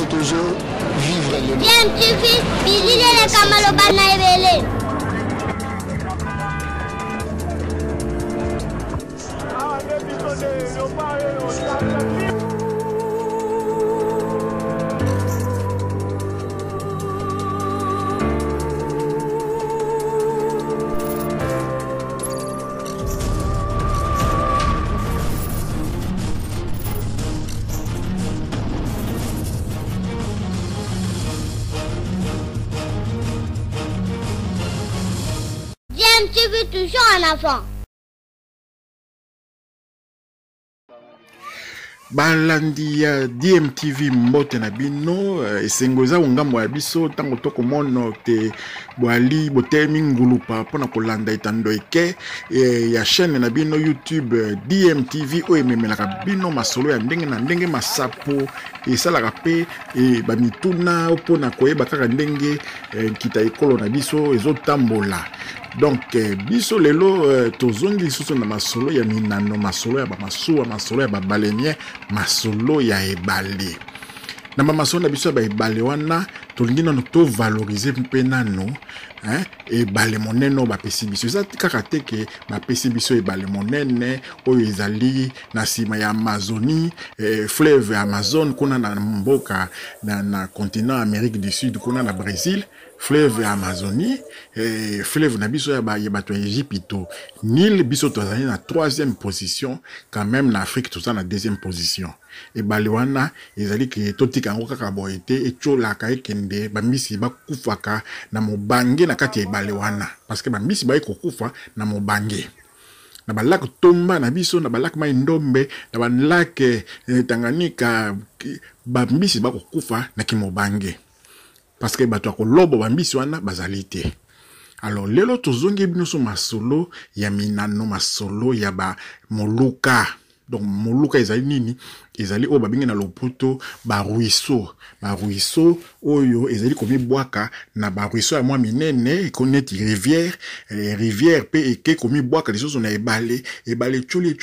toujours vivre le bien TV bilile le kamalo bana ebele TV toujours en avant. Balandi ya DMTV mbote na bino esengoza ngambo ya biso tango toko mono te boali botemi ngulupa pona kolanda etando eke ya chaîne na bino YouTube DMTV o ememelaka bino masolo ya ndenge na ndenge masapo esalaka pe bamituna opona koyeba kaka ndenge kita ekolo na biso ezotambola. Donc biso lelo tozongi susu na masolo ya minano, masolo ya bamasuwa, masolo ya babalenye, masolo ya ebale. Na masolo na biso ya ebale wana tolingi nano to valoriser mpe nano ebale monene bapesi biso. Eza kaka te ke bapesi biso ebale monene oyo ezali na sima ya Amazonie, fleuve Amazon kuna na mboka na continent Amérique du Sud kuna na Brésil. Fleuve Amazonie, fleuve na biso ya bato ya Egypte, Nil biso tozali na 3e position, quand même na Afrique toza na 2e position. Et balewana ezali ke totika ngo kaka boyete etolaka ekende bambisi bakufaka na mobange na kati ya balewana parce que bambisi ba ekokufa na mobange. Na balak tomba na biso na balak mai ndombe na balak Tanganyika bambisi bakokufa na kimobange. Parce que bato akolobo bambisi wana bazali te. Alors lelo tozongi binoso masolo ya minano, masolo ya ba moluka. Donc moluka ezali nini? Ezali o babingi na lopoto ba ruisseau. Ba ruisseau oyo ezali komi bwaka na ba ruisseau ya mwa minene ekoneti rivière, rivière pe eke komi bwaka lisoso na ebale, ebale choli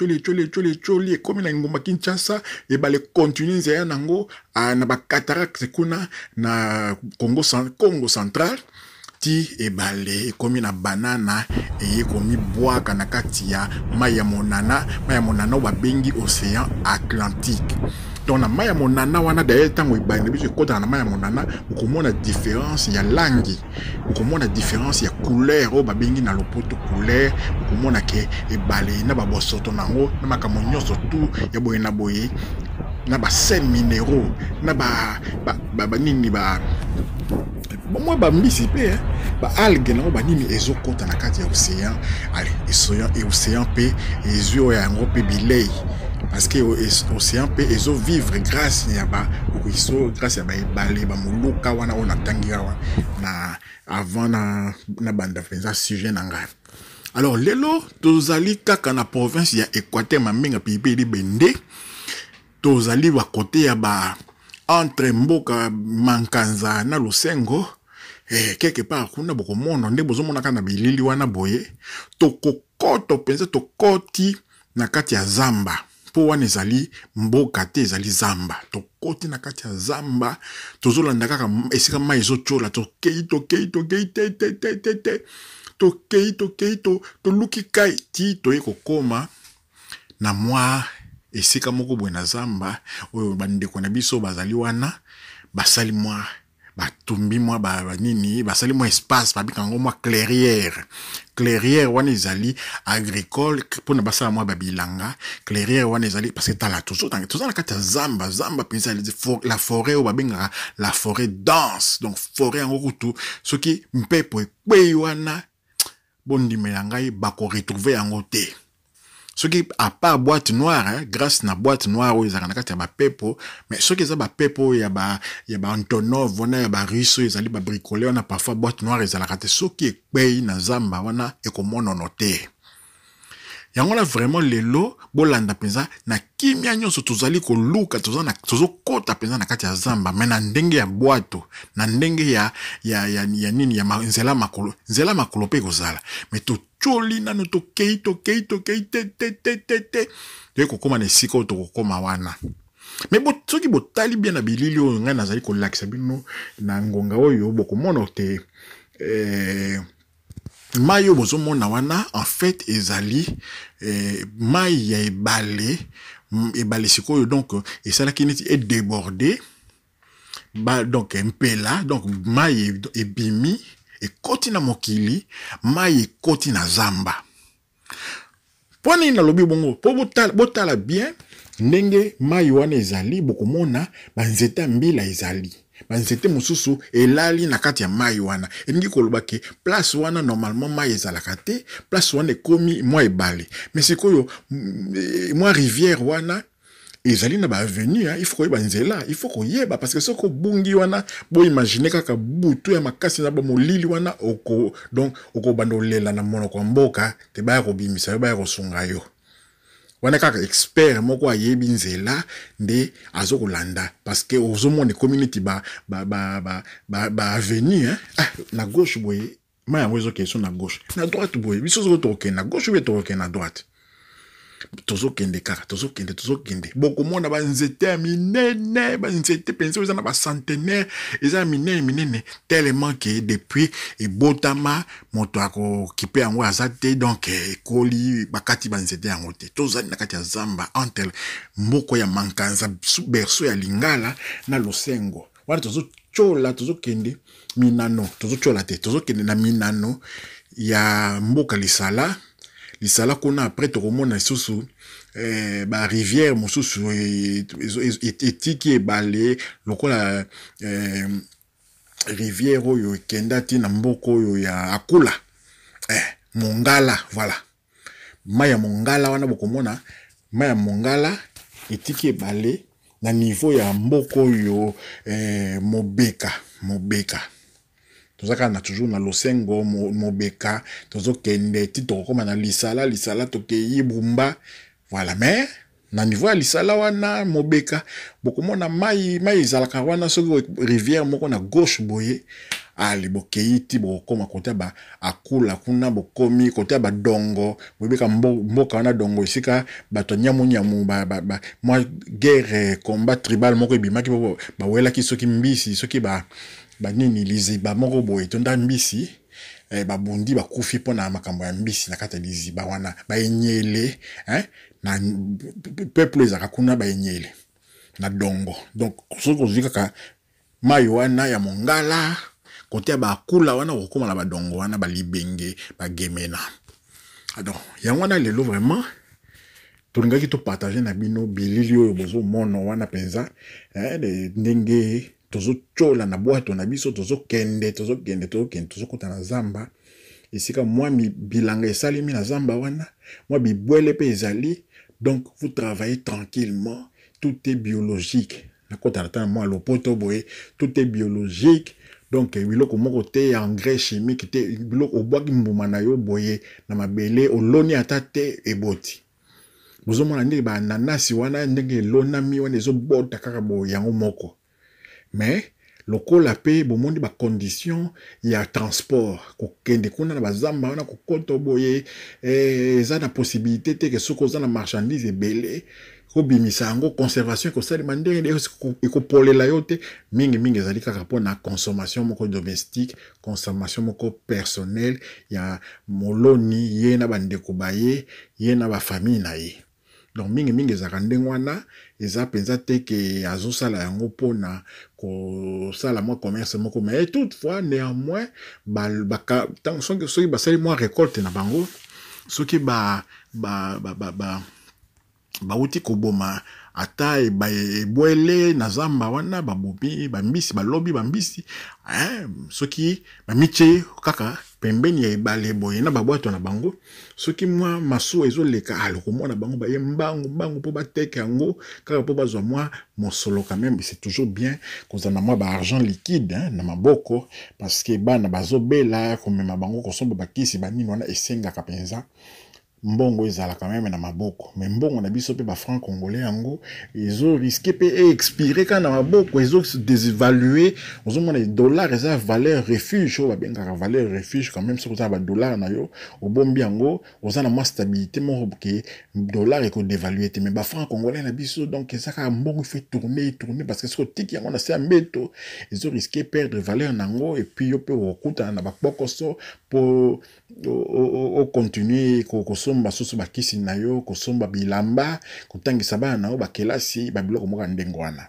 komi na ngomba Kinshasa, ebale continue nzela nango na ba cataracte kuna na Congo central. Ti ebale komi na banana eye komi bwaka na kati ya maya monana babengi océan Atlantique. Donc na maya monana wana d'ailleurs tango ebale biso ekota na maya monana ukomona différence ya langi, ukomona différence ya couleur o babengi na lopoto couleur, ukomona ke ebale na ba bosoto nango na makambo nyonso tu ya boye na boye na ba sels minéraux na ba nini ba moi bambisi pe ba algue na ba nini ezokota na kati ya océan. Allez, océan pe ezo ya ngo pe bilei parce que océan pe ezo vivre grâce ya ba ruisseau, grâce ya ba ebale ba moluka wana ona tangira na avant na banda penza sujet na ngai. Alors lelo tozali kaka na province ya Équateur mamenga pipi bende tozali ba côté ya ba entre mboka Mankanza na Lusengo quelque part kuna bokomono nde bozomona kana bilili wana boye tokokoto penza tokoti na kati ya Zamba po wana ezali mboka te ezali Zamba tokoti na kati ya Zamba tozolanda kaka esika mai ezochola tokei toluki kai ti toye kokoma na mwa esika moko boye na Zamba oyo bandeko na biso bazali wana basali mwa batumbi mwa nini basali mwa espace babikango mwa clairière wana ezali agricole pona basala mwa babilanga clairière wana ezali parce que tala toza na kati ya Zamba penza la forêt o babengaka la forêt dense. Donc forêt yango kutu soki mpepo ekweyi wana bondimela ngai bako retrouver yango te. Ce qui à part boîte noire, grâce na boîte noire où ils ont nakati ya ba pepo, mais ce qui est ba pepo ya ba Antonov, wana ya ba riso ils allaient ba bricoler, on a parfois boîte noire ils allaient rater ce qui est payé na Zamba wana et comme on noté. Yango la vraiment lelo bolanda penza na kimia nyonso tozali ko luka tozo kota penza na kati ya Zamba mais na ndenge ya boîte na ndenge ya nini ya nzela makolo pe kozala mais to choli nano to kei te kokoma na esika to kokoma wana. mais soki botali bien na bilili oyo ngai nazali kolakisa bino na ngonga oyo bokomona te mai oyo bozomona wana en fait ezali mai ya ebale sikoyo donc esalaki neti edébordé donc mpela donc mai ebimi ekoti na mokili mai ekoti na zamba poni na lobi bongo po botala bien ndenge mai wana ezali bokomona banzete mbila ezali banzete mosusu elali na kati ya mai wana elingi koloba ke place wana normalement mai ezalaka te place wana ekomi mwa ebale mais sikoyo mwa rivière wana ezali na ba avenue il faut koyeba nzela il faut koyeba parce que soko bungi wana bo imaginer kaka butu ya makasi na ba molili wana donc bando lela na monoko ya mboka te baya kobimisa yo baya kosunga yo wana kaka expert moko ayebi nzela nde azokolanda parce que ozomona community ba avenue na gauche boye maya wezo question na gauche na droite boye biso zo toke na gauche ou toke na droite tozokende kaka tozokende bokomona banzete ya minene banzete pense eza na bacentenaire eza ya minene tellement que depuis ebotama moto akokipe yango aza te donc ekoli bakati banzete yango te tozali na kati ya zamba entre mboko ya mankanza berceau ya lingala na losengo wana tozokende minano tozochola te tozokende na minano ya mboka lisala kuna après tokomona susu ba rivière mosusu etiki ebale lokola rivière oyo kenda ti na mboko oyo ya akula Mongala voilà mai ya Mongala wana bokomona mai ya Mongala etiki ebale na niveau ya mboko oyo Mobeka tozaka na toujours na losengo Mobeka tozokende ti tokoma na lisala tokeyi Bumba voilà mais na niveau ya lisala wana Mobeka bokomona mai ezalaka wana soki rivière moko na gauche boye ali bokeyi ti bokoma kota ba akula kuna bokomi kota ba dongo bobeka mboka wana dongo esika bato nyamu moi guerre combat tribal moko ebimaki ba welaki soki mbisi soki ba nini liziba moko boye tonda mbisi babundi bakufi pona makambo ya mbisi na kata liziba wana baenyele na peuple ezaka kuna baenyele na dongo donc soki ozika ka mai wana ya Mongala kote bakula wana kokoma na badongo wana balibenge bagemena donc yango wana lelo vraiment tolingaki to partager na bino bilili oyo bozo mono wana penza ndenge tozochola na bwato na biso tozokende tozokota na zamba esika mwa bilanga esalemi na zamba wana mwa bibwele pe ezali donc vous travaillez tranquillement tout est biologique na kota na tana mwa lopoto boye tout est biologique donc biloko moko te engrais chimique te biloko obwaki mbuma na yo boye na mabele oloni ata te eboti bozomona ndenge ba nanasi wana ndenge elonami wana ezobota kaka boye yango moko mais lokola pe bomondi ba condition ya transport kokende kuna na bazamba wana kokoto boye eza na possibilité te ke soko za na marchandise ebele kobimisa yango conservation ko salima ndenge ekopolela yo te mingi ezali kaka pona consommation moko domestique consommation moko personnelle ya moloni ye na bandeko baye ye na ba famille na ye donc mingi ezaka ndenge wana eza penza te ke azosala yango pona kosala mwa commerce moko mais toutefois néanmoins soki basali mwa récolte na bango soki bauti koboma ata ebwele na zamba wana babobi bambisi balobi bambisi soki bamiche kaka pembeni ya ebale boye na babwato na bango soki mwa masu ezoleka alokomona bango baye mbangu po bateke yango kaka po bazwa mwa mosolo quand même c'est toujours bien kozana mwa ba argent liquide na maboko parce que bana bazobela komema bango kosomba bakisi banini wana esengaka penza mbongo ezala quand même na maboko mais mbongo na biso pe ba franc congolais yango ezo risquer pe expirer quand na maboko ezo dévaluer ozomona dollar eza valeur refuge o ba benga valeur refuge quand même sur ba dollar na yo obombi yango ozana ma stabilité mo ke dollar eko dévaluer te mais ba franc congolais na biso donc ezaka mbongo fait tourner parce que ce tiki yango na se mbeto ezo risquer perdre valeur nango et puis yo pe okuta na ba bokoso pour continuer kosomba soso bakisi na yo kosomba bilamba kotangisa bana na yo bakelasi babiloko moka ndenge wana.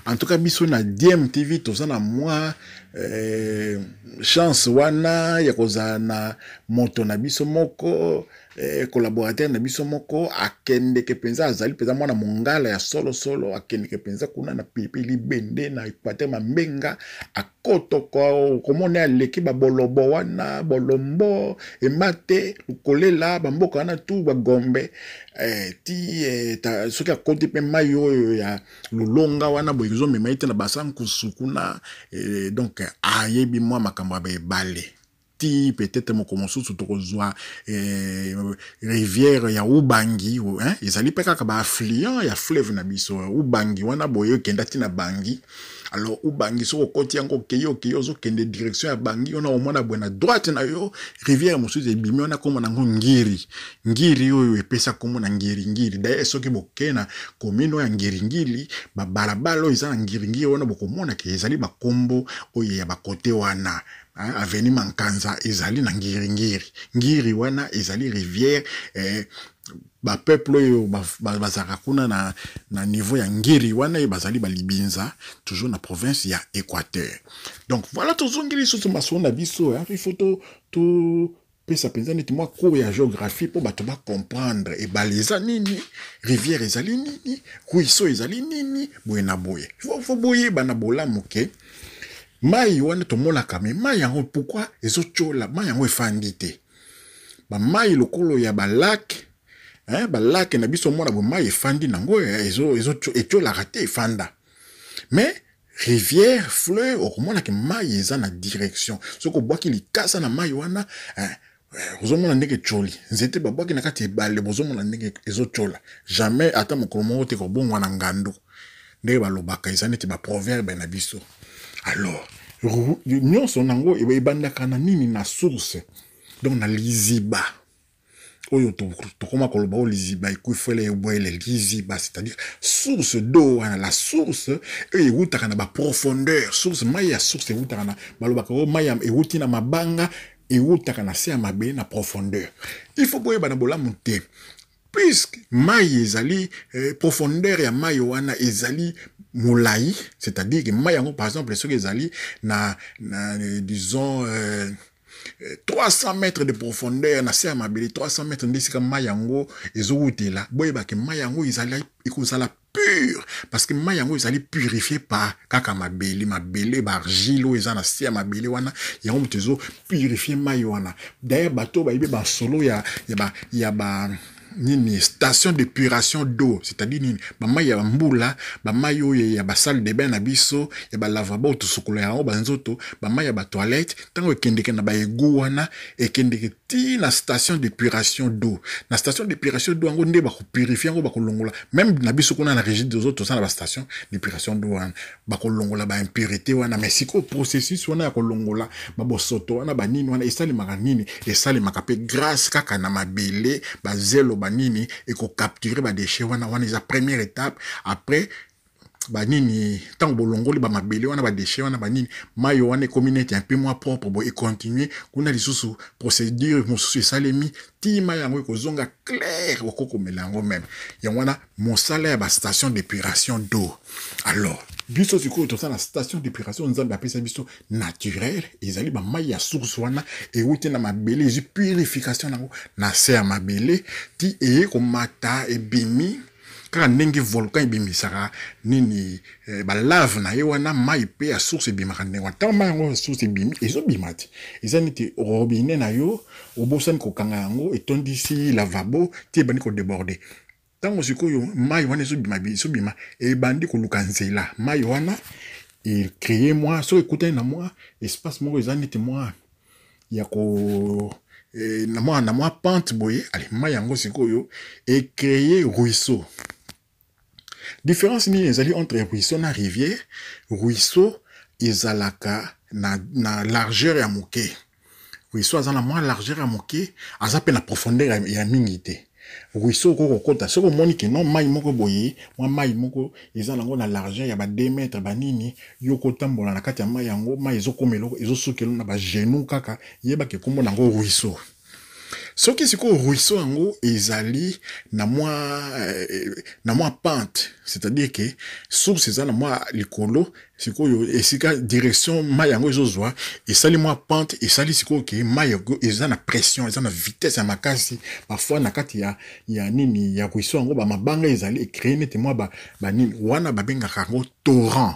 En tout cas biso na DMTV tozana mwa chance wana ya kozala na moto na biso moko collaborateur na biso moko akende ke penza azali peza mwana mongala ya solo akende ke penza kuna na pilipili bende na Equateur Mamenga akoto komona aleki ba bolobo wana bolombo emate kolela bamboka wana tu bagombe ti soki akoti pe mayo ya lulonga wana boyezo memaite na basan kusukuna donc ayebi mwa makambo abebale ti peut-être moko mosusu tokozwa rivière ya Ubangi ezali pe kaka ba affluent ya fleuve na biso Ubangi wana boyo kenda ti na Bangi. Alors Ubangi so koti yango keyo zo kende direction ya Bangi ona omona bwana droite na yo rivière mosusu ebimi ona komona ngo ngiri oyo epesa komona ngiri d'ailleurs soki bokena komino ya ngiri ba balabalo eza na ngiri ona bokomona ke ezali ba kombo oyo ya ba kote wana aveni Mankanza ezali na ngiri wana ezali rivière ba peuple yo bazaka kuna na niveau ya ngiri wana bazali balibinza toujours na province ya Équateur. Donc voilà tozongeli soso masona biso il faut to pesa penza neti mwa cours ya géographie pour bato ba comprendre et baleza nini rivière ezali nini ruisseau ezali nini boye na boye faut boye bana bola moke mai wana tomona kame mai yango pourquoi ezochola mai yango efandi te ba mai lokolo ya ba lac ba lac na biso mona bo mai efandi nango echola raté efanda mais rivière fleuve okomona ke mai eza na direction soko bwaki likasa na mai wana ozomona ndenge choli nzete babwaki na kati ebale bozomona ndenge ezochola jamais ata mokolo moko te kobongwa na ngando ndenge balobaka eza neti ba proverbe na biso. Alors nyonso nango ebandaka na nini na source donc na liziba oyo tokoma koloba o liziba ekuifele eboele liziba c'est-à-dire source d'eau wana la source eutaka na ba profondeur source mai ya source eutaka na balobaka o mai euti na mabanga eutaka na se ya mabele na profondeur il faut boyeba na bolamu te puisque mai ezali profondeur ya mai wana ezali moulaï, c'est-à-dire que mai yango par exemple ceux qui ezali na disons 300 mètres de profondeur na se ya mabele 300 mètres ndesika mai yango ezowutela boyeba ke mai yango ezali ekozala pur parce que mai yango ezali purifié par kaka mabele ba argile eza na se ya mabele wana yango moto ezo purifié mai wana d'ailleurs bato bayibe ba solo ya ba nini station d'épuration d'eau c'est-à-dire nini ba mai ya mbula ba mai oyo ya ba salle de bain na biso ya ba lavabo to sokola yango ba nzoto ba mai ya ba toilette tango ekendeke na ba egu wana ekendeke ti na station d'épuration d'eau na station d'épuration d'eau yango nde ba ko purifier yango ba ko longola même na biso kuna na régie des autres na ba station d'épuration d'eau wana ba ko longola ba impurité wana mais siko processus wana ya ko longola ba bosoto wana ba nini wana esali makanini esali makape grâce kaka na mabele ba zelo nini et ko capturer ba déchets wana eza première étape après ba nini tant bolongoli ba mabele wana ba déchets wana ba nini mayo wana communauté un peu moins propre bo et continuer kuna lisusu procédure mosusu salemi ti mayango ko zonga clair okoko melango même ya wana mosala ya ba station d'épuration d'eau. Alors biso siko to sa na station d'épuration nzambe apesa biso naturel ezali ba mai ya source wana e wuti na mabele ezi purification nango na se ya mabele ti ko mata e bimi kaka ndenge volcan ebimisaka nini ba lave na ye wana mai pe ya source ebimaka ndenge wana ntango mai yango source ebimi ezobima te eza neti robinet na yo obosani kokanga yango etondisi lavabo ti ebandi kodeborde tango sikoyo mai wana ezobima ebandi koluka nzela mai wana créer moi so ekutani na moi espace moko eza neti moi ya ko na moi pente boye allez mai yango sikoyo et créer ruisseau. Différence ni ezali entre ruisseau na rivière. Ruisseau ezalaka na largeur ya moke. Ruisseau azana moins largeur ya moke, azape na profondeur ya mingi te. Ruisseau ko kota soko moni ke non mai moko boye, moi mai moko ezana ngo na largeur ya ba 2 mètres banini, yo kotambola na kati ya mai yango, mai ezokomelo ezosukelo na ba genou kaka, yeba ke kombo nango ruisseau. Ce qui est ruisseau yango ezali na moi pente, c'est-à-dire que source ezana moi likolo sikoyo esika direction mai yango ezozwa esali moi pente esali sikoyo ke mai yango ezana pression ezana vitesse ya makasi parfois na kati ya nini ya ruisseau yango ba mabanga ezali créer nete moi ba nini wana babengaka yango torrent.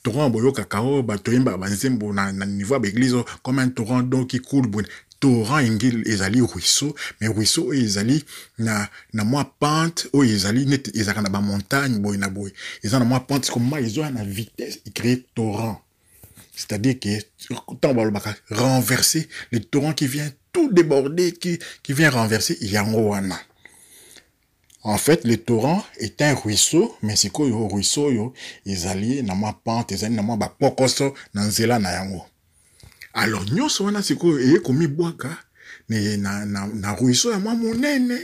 Torrent boyo kakao ba toyemba ba nzembo na niveau ya église comme un torrent donc qui coule bon. Torrent ingil ezali ruisseau, mais ruisseau ezali na moi pente o ezali net ezaka na ba montagne boy na boy. Ezana moi pente comme moi ezo na vitesse et créer torrent. C'est-à-dire que tant ba renverser le torrent qui vient tout déborder qui vient renverser yango wana. En fait, le torrent est un ruisseau, mais c'est quoi yo ruisseau yo ezali na moi pente ezali na moi ba pokoso na nzela na yango. Alors, nyonso wana siko eye komi boaka na ruisseau ya moi monene,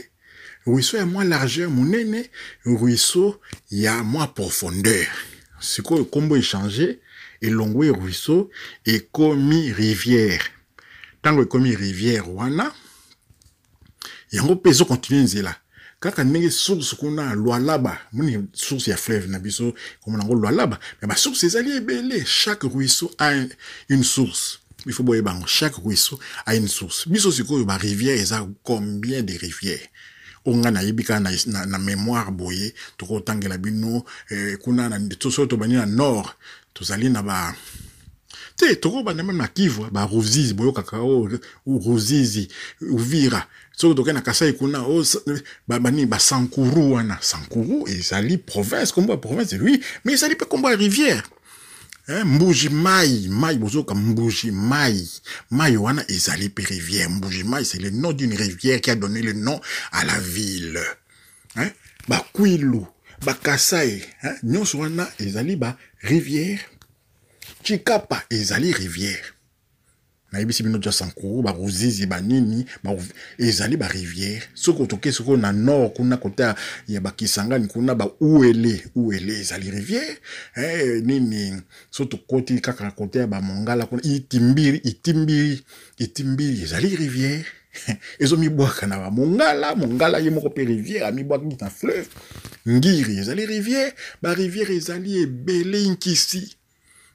ruisseau ya moi largeur monene, ruisseau ya moi profondeur. Siko kombo échanger et longwe ruisseau et komi rivière. Tango komi rivière wana yango pezo continue nzela. Kaka ndenge source kuna Lualaba, moni source ya fleuve na biso comme nango Lualaba, mais ba source ezali ebele, chaque ruisseau a une source. Il faut boire chaque ruisseau a une source. Biso siko ba rivière eza combien de rivières? Onga na yibika na mémoire boye toko tangela bino kuna na toso to bani na nord tozali na ba te toko ba même na Kivu ba Ruzizi boyo kakao ou Ruzizi Uvira so to na Kasai kuna o bani ba Sankuru wana Sankuru ezali province comme province oui mais ezali pas comme rivière. Mbuji mai bozoka Mbuji mai wana ezali pe rivière. Mbuji mai c'est le nom d'une rivière qui a donné le nom à la ville. Ba Kwilu, ba Kasai, nyonso wana ezali ba rivière. Chikapa ezali rivière. Na yebisi bino ja Sankuru ba Ruzizi ba nini ba ezali ba rivière. Soko toke soko na nord kuna kota ya ba Kisangani kuna ba Uele ezali rivière. Nini soto koti kaka kota ba Mongala kuna Itimbiri ezali rivière. Ezo mi boaka na ba Mongala ye moko pe rivière ami boaka na fleuve. Ngiri ezali rivière, ba rivière ezali ebele Nkisi.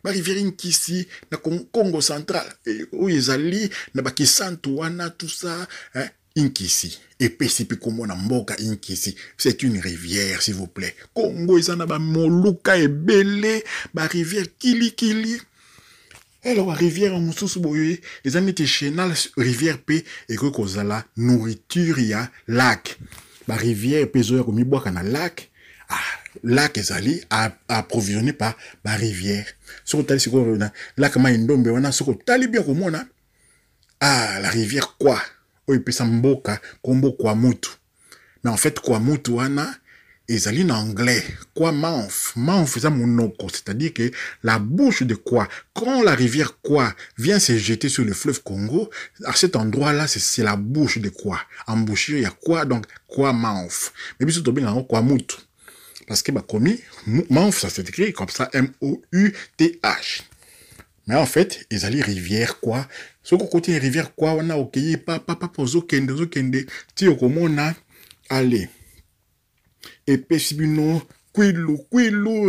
Ba rivière Nkisi na Congo central où ezali na ba Kisantu wana tout ça Nkisi et pesipi komo na mboka Nkisi c'est une rivière s'il vous plaît. Congo ezana ba moluka ebele ba rivière Kili. Alors la rivière mususu boye ezani te chenal rivière pe et ko kozala nourriture ya lac. Ba rivière pezo ya komi boaka na lac. Lac ezali approvisionné par la rivière. Soko tali siko lac Maindombe wana soko tali bien komona la rivière quoi o epesa mboka kombo kwa mutu. Mais en fait kwa mutu wana ezali en anglais quoi Manf ça monoko, c'est-à-dire que la bouche de quoi quand la rivière quoi vient se jeter sur le fleuve Congo, à cet endroit là c'est la bouche de quoi embouchure il y a quoi donc quoi Manf. Mais biso to benga kwa mutu. Parce que bah commis Manf ça s'écrit comme ça M-O-U-T-H. Mais en fait ils allaient rivière quoi ce côté rivière quoi on a okeye papa pozo kende ti okomona allez et pesibino Kwilu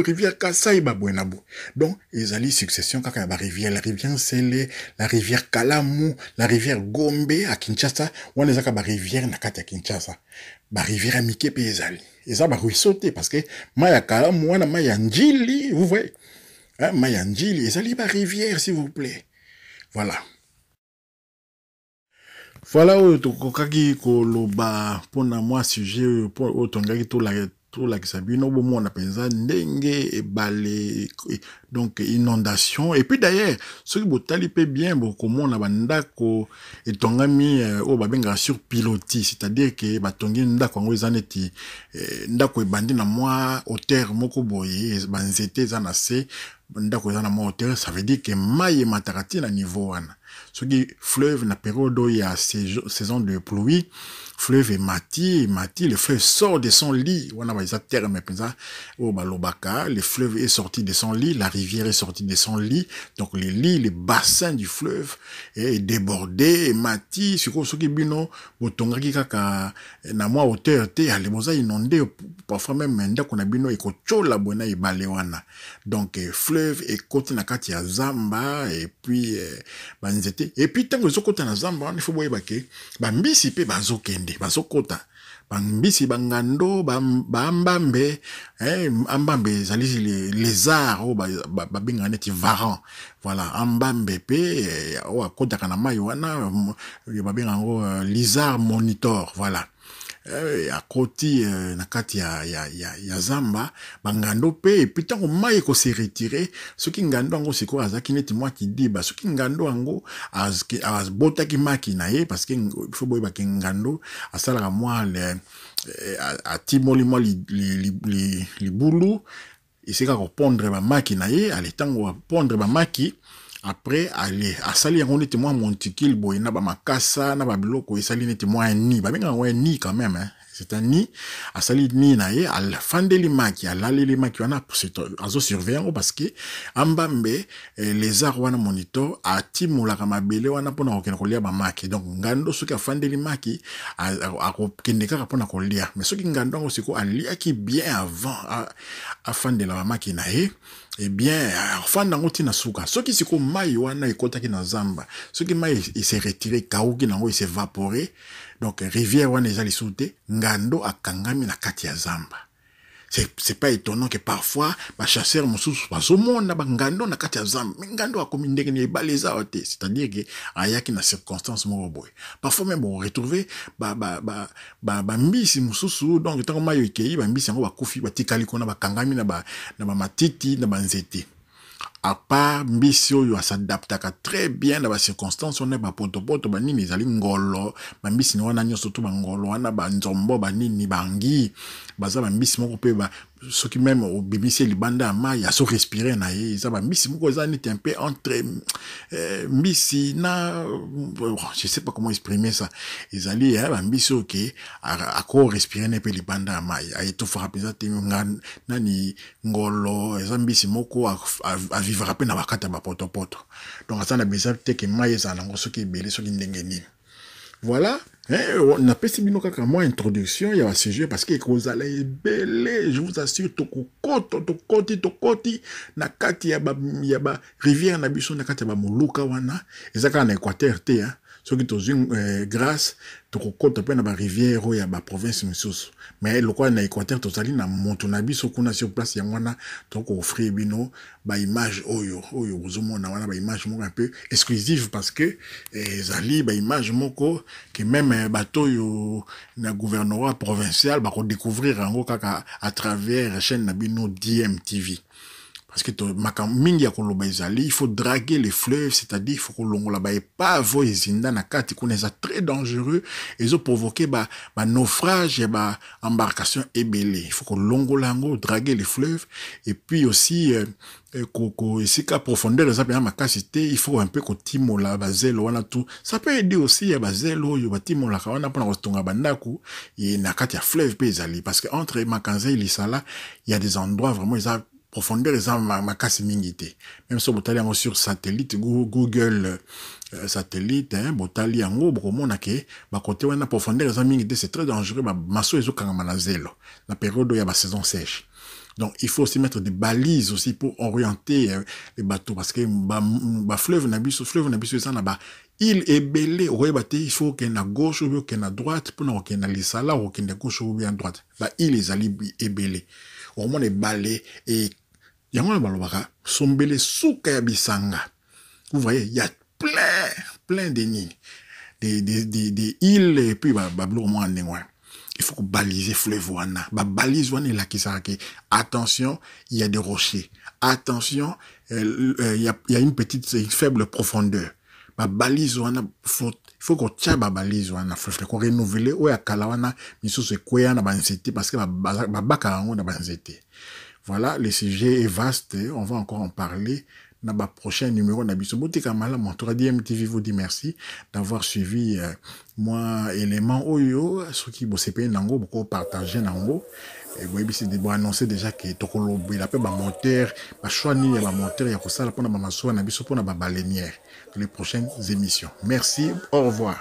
rivière Kasai ba Buenabo. Donc ils allaient succession kaka ba rivière la rivière Nsele, la rivière Kalamu, la rivière Gombe à Kinshasa, on les a ba rivière na kati ya Kinshasa. Ba rivière Mike pe ezali. Eza ba ruisseau parce que maya Kalamu wana maya Njili, vous voyez. Maya Njili ezali ba rivière s'il vous plaît. Voilà. Voilà oyo tokokaki koloba pona moi sujet pour otongaki to la tout la Kisabino, bon, on appelle ça dengue et balé, donc inondation. Et puis d'ailleurs, ce qui botali peut bien, beaucoup on a bandako et tongami au babenga sur pilotis, c'est-à-dire que batongi ndako ngo zaneti ndako e bandi na moi hauteur moko boye banzete zanase ndako zana moi hauteur, ça veut dire que maille matarati na niveau wana. Ce qui fleuve na période où il y a saison de pluie, fleuve est mati, le fleuve sort de son lit. On a des termes, au Balobaka, le fleuve est sorti de son lit, la rivière est sortie de son lit, donc les lits, les bassins du fleuve est débordé, et mati, ce qui bino, botongaki kaka, na moi hauteur te, ale boza inondé, parfois même, menda qu'on a bino, et kochola bona et balewana. Donc, fleuve et côte na kati ya Zamba, et puis, banzete. Et puis, tant que zo kota na Zamba, il faut boye bake, bambisi pe bazo kende, bazo kota. Bambisi bangando, bambambe, ambambe, zali les lézards, babinga neti varan. Voilà, ambambe pe, kota kanama yoana, babinga lézard monitor, voilà. À côté na kati ya Zamba bangando pe et puis tant que maye ko se retirer ce qui ngando ngo siko azaki neti moi qui dit ba ce qui ngando ngo az bota ki makina ye parce que faut boy ba ki ngando asala moi le a timoli moi li bulu isika ko pondre ba makina ye ale tango pondre ba maki. Après, allez, à sali on était moi monticule, boy, na ba makasa, na ba biloko, et sali n'était moi un nid. Ba bien un nid quand même, hein. C'est un nid. À sali nid na ye, à la fin de l'imaki, à l'aller l'imaki, on a, c'est azo surveillant, parce que, ambambe, les arwana monitor, à timo la kamabele, on a pona okena kolia ba maki. Donc, ngando, ce qui a fin de l'imaki, à kendeka kapona kolia. Mais ce qui ngando, c'est quoi, à lia qui bien avant, à fin de la maki na ye, eh bien, enfin, dans l'outil nasuka. Ce qui c'est comme maï wana ekotaki na Zamba. Ce qui maï il s'est retiré, kaouki nango il s'est évaporé. Donc, rivière wana ezali soute, ngando akangami na kati ya Zamba. C'est pas étonnant que parfois, ba chasseur mususu, ba zomona ba ngando na kati ya Zamba. Mais ngando akomi ndenge ni baleza ote. C'est-à-dire que, ayaki na circonstance moko boy. Parfois même, on retrouve, ba mbisi mususu, donc, tant que maï ikei, ba mbisi yango ba kufi, ba tikali kona ba kangami na ba matiti, na ba nzete. À part mbisi oyo s'adaptaka très bien dans les circonstances, on est ba poto ba nini zali ngolo ba mbisi ni wana nyoso to ba ngolo wana ba nzombo ba nini bangi baza ba mbisi moko pe ba ce qui même au BBC libanda ma ya so respirer na ye ça ba mbisi moko za ni un peu entre mbisi na je sais pas comment exprimer ça ils allaient ba mbisi OK à ko respirer na pe libanda ma ya to frapper ça te nani ngolo za mbisi moko a vivre à peine à bakata ba poto donc ça na besoin te que ma yesa na ngoso ki belé so ki ndenge nini. Voilà, on a passé bino kaka moi introduction, il y a ce sujet parce que vous allez belé, je vous assure, tokoti, na kati ya ba rivière na biso na kati ya ba moluka wana, ezaka na Équateur te, hein. Ce qui est grâce, tokota pe na ba rivière ya ba province misusu. Mais le quoi na Équateur tozali na montonabi sokuna sur place ya mwana toko offrir bino ba image oyo bozomona wana ba image moko un peu exclusive parce que zali ba image moko que même bato yo na gouvernorat provincial ba ko découvrir ngo kaka à travers chaîne na bino DMTV. Parce que mingi ya koloba ezali, il faut draguer les fleuves, c'est-à-dire il faut kolongola ba epavo ezinda na kati kuna eza très dangereux, ezo provoquer ba naufrage et ba embarcation ebele. Il faut kolongola ngo draguer les fleuves et puis aussi esika profondeur eza bien makasi te, il faut un peu kotimola bazelo wana tout. Ça peut aider aussi ya bazelo yo batimola ka wana pona kotonga bandako et na kati ya fleuve pe ezali parce que entre Makanza et Lisala, il y a des endroits vraiment eza profondeur eza makasi mingi te. Même si botali yango sur satellite Google satellite botali yango bokomona ke ba côté wana profondeur eza mingi te, c'est très dangereux ba maso ezo kangama na zelo na période ya ba saison sèche. Donc il faut aussi mettre des balises aussi pour orienter les bateaux parce que ba fleuve na biso eza na ba il est belé il faut qu'il y ait à gauche ou qu'il y ait à droite pour qu'il y ait à Lisala ou qu'il y ait à gauche ou à droite. Ba il est allé belé au moins les balais et yango balobaka sombele souka ya bisanga. Vous voyez, il y a plein de nids, des îles et puis bablo moins ndengwa. il faut baliser fleuve wana. Ba balise wana il a qui ça que attention, il y a des rochers. Attention, il y a une faible profondeur. Ba balise wana il faut qu'on tient ba balise wana faut qu'on renouveler ou ya kala wana miso se kwea na ba nzete parce que ba baka ngo na ba nzete. Voilà, le sujet est vaste, on va encore en parler dans le prochain numéro d'Abisso. Kamala, mon tour DMTV vous dit merci d'avoir suivi moi élément Oyo, ceux qui bossent payé nango, beaucoup partagé nango. Et vous c'est de annoncer déjà que Tokolo, il a pas de moteur, pas choix ni de moteur, il y a que ça pour na mamaswa na biso pour na baleinière. Dans les prochaines émissions. Merci, au revoir.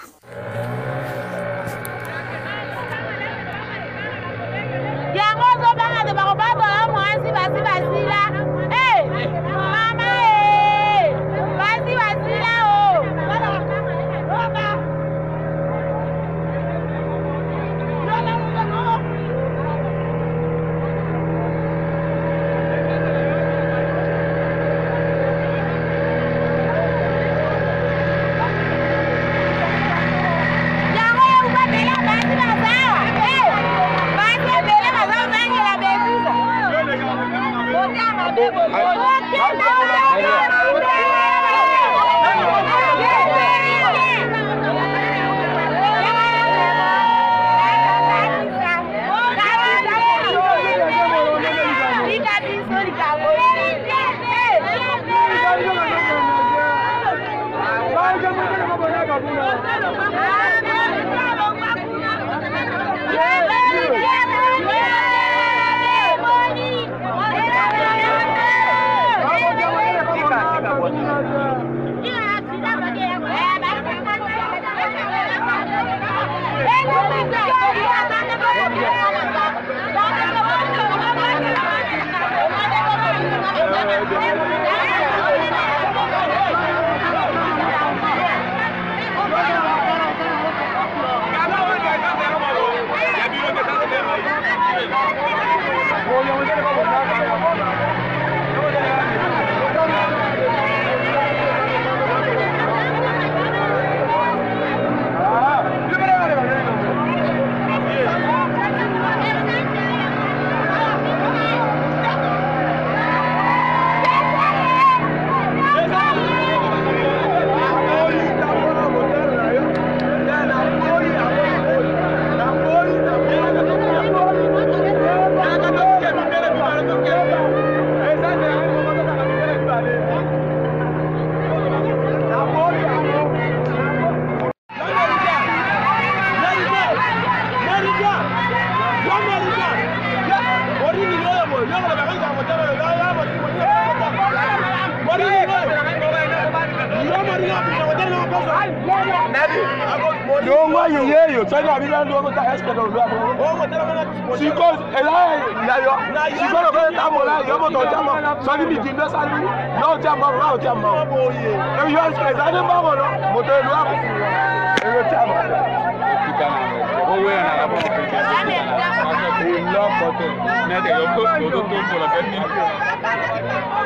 Não,